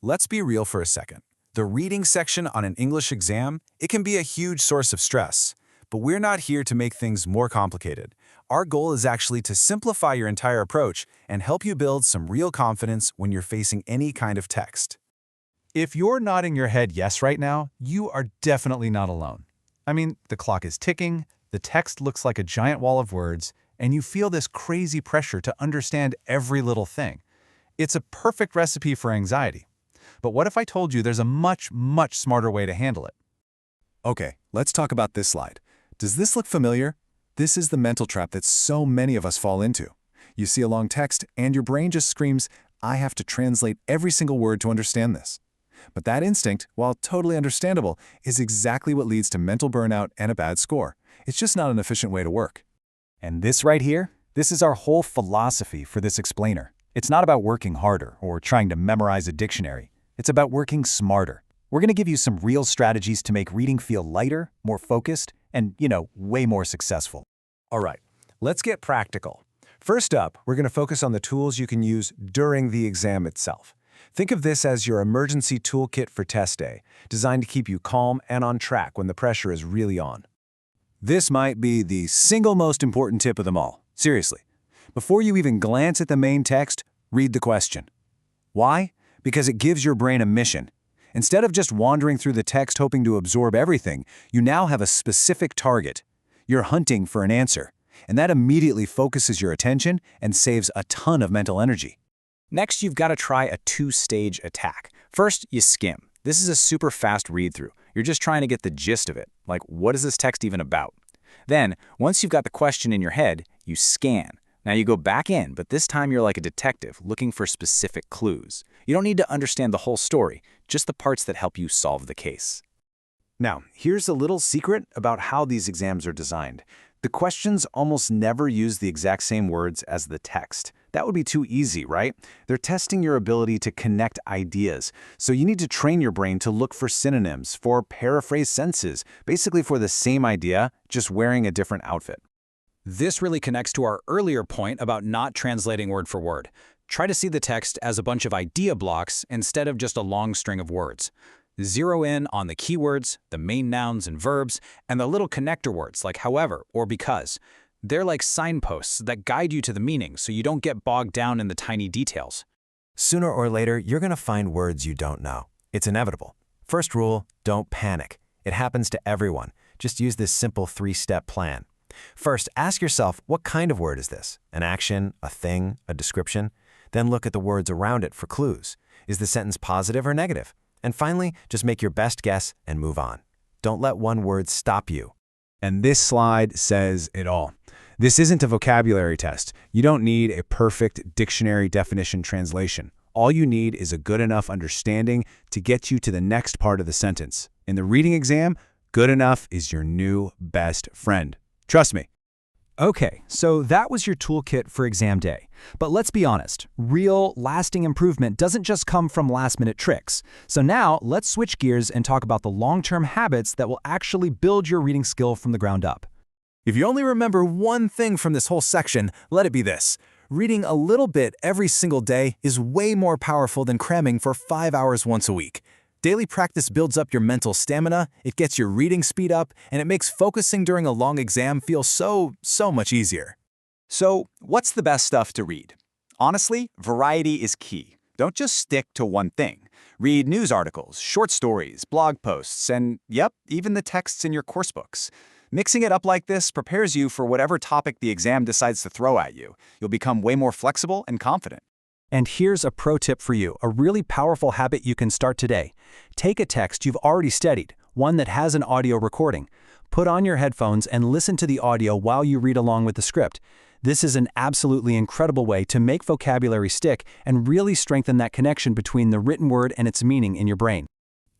Let's be real for a second. The reading section on an English exam, it can be a huge source of stress. But we're not here to make things more complicated. Our goal is actually to simplify your entire approach and help you build some real confidence when you're facing any kind of text. If you're nodding your head yes right now, you are definitely not alone. I mean, the clock is ticking, the text looks like a giant wall of words, and you feel this crazy pressure to understand every little thing. It's a perfect recipe for anxiety. But what if I told you there's a much, much smarter way to handle it? Okay, let's talk about this slide. Does this look familiar? This is the mental trap that so many of us fall into. You see a long text, and your brain just screams, I have to translate every single word to understand this. But that instinct, while totally understandable, is exactly what leads to mental burnout and a bad score. It's just not an efficient way to work. And this right here, this is our whole philosophy for this explainer. It's not about working harder or trying to memorize a dictionary. It's about working smarter. We're going to give you some real strategies to make reading feel lighter, more focused, and, way more successful. All right, let's get practical. First up, we're going to focus on the tools you can use during the exam itself. Think of this as your emergency toolkit for test day, designed to keep you calm and on track when the pressure is really on. This might be the single most important tip of them all. Seriously. Before you even glance at the main text, read the question. Why? Because it gives your brain a mission. Instead of just wandering through the text hoping to absorb everything, you now have a specific target. You're hunting for an answer, and that immediately focuses your attention and saves a ton of mental energy. Next, you've got to try a two-stage attack. First, you skim. This is a super fast read-through. You're just trying to get the gist of it, like what is this text even about? Then, once you've got the question in your head, you scan. Now you go back in, but this time you're like a detective looking for specific clues. You don't need to understand the whole story, just the parts that help you solve the case. Now, here's a little secret about how these exams are designed. The questions almost never use the exact same words as the text. That would be too easy, right? They're testing your ability to connect ideas. So you need to train your brain to look for synonyms, for paraphrased sentences, basically for the same idea, just wearing a different outfit. This really connects to our earlier point about not translating word for word. Try to see the text as a bunch of idea blocks instead of just a long string of words. Zero in on the keywords, the main nouns and verbs, and the little connector words like however or because. They're like signposts that guide you to the meaning so you don't get bogged down in the tiny details. Sooner or later, you're going to find words you don't know. It's inevitable. First rule, don't panic. It happens to everyone. Just use this simple 3-step plan. First, ask yourself, what kind of word is this? An action, a thing, a description? Then look at the words around it for clues. Is the sentence positive or negative? And finally, just make your best guess and move on. Don't let one word stop you. And this slide says it all. This isn't a vocabulary test. You don't need a perfect dictionary definition translation. All you need is a good enough understanding to get you to the next part of the sentence. In the reading exam, good enough is your new best friend. Trust me. Okay, so that was your toolkit for exam day. But let's be honest, real, lasting improvement doesn't just come from last-minute tricks. So now, let's switch gears and talk about the long-term habits that will actually build your reading skill from the ground up. If you only remember one thing from this whole section, let it be this. Reading a little bit every single day is way more powerful than cramming for 5 hours once a week. Daily practice builds up your mental stamina, it gets your reading speed up, and it makes focusing during a long exam feel so much easier. So, what's the best stuff to read? Honestly, variety is key. Don't just stick to one thing. Read news articles, short stories, blog posts, and yep, even the texts in your course books. Mixing it up like this prepares you for whatever topic the exam decides to throw at you. You'll become way more flexible and confident. And here's a pro tip for you, a really powerful habit you can start today. Take a text you've already studied, one that has an audio recording. Put on your headphones and listen to the audio while you read along with the script. This is an absolutely incredible way to make vocabulary stick and really strengthen that connection between the written word and its meaning in your brain.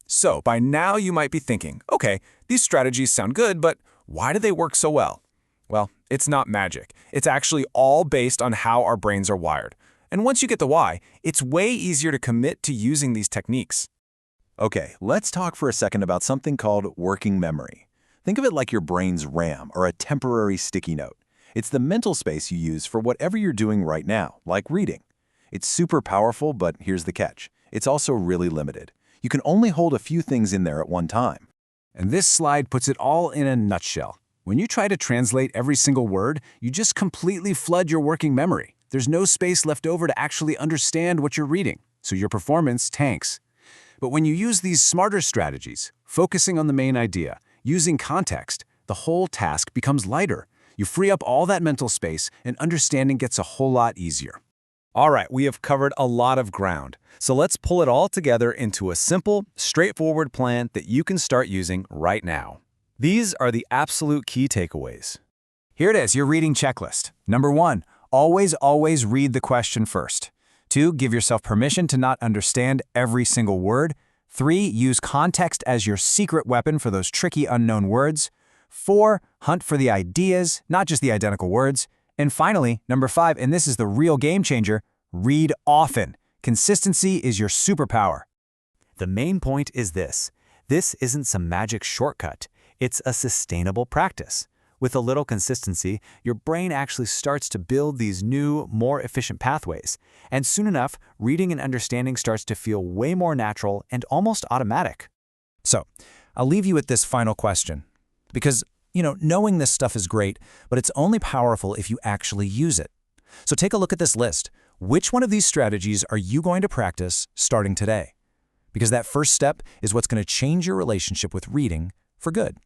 So, by now you might be thinking, okay, these strategies sound good, but why do they work so well? Well, it's not magic. It's actually all based on how our brains are wired. And once you get the why, it's way easier to commit to using these techniques. Okay, let's talk for a second about something called working memory. Think of it like your brain's RAM or a temporary sticky note. It's the mental space you use for whatever you're doing right now, like reading. It's super powerful, but here's the catch. it's also really limited. You can only hold a few things in there at one time. And this slide puts it all in a nutshell. When you try to translate every single word, you just completely flood your working memory. There's no space left over to actually understand what you're reading, so your performance tanks. But when you use these smarter strategies, focusing on the main idea, using context, the whole task becomes lighter. You free up all that mental space, and understanding gets a whole lot easier. All right, we have covered a lot of ground. So let's pull it all together into a simple, straightforward plan that you can start using right now. These are the absolute key takeaways. Here it is, your reading checklist. Number 1, always read the question first. 2, give yourself permission to not understand every single word. 3, use context as your secret weapon for those tricky unknown words. 4, hunt for the ideas, not just the identical words. And finally, number 5, and this is the real game changer, read often. Consistency is your superpower. The main point is this. This isn't some magic shortcut. It's a sustainable practice. With a little consistency, your brain actually starts to build these new, more efficient pathways. And soon enough, reading and understanding starts to feel way more natural and almost automatic. So, I'll leave you with this final question. Because, knowing this stuff is great, but it's only powerful if you actually use it. So take a look at this list. Which one of these strategies are you going to practice starting today? Because that first step is what's going to change your relationship with reading for good.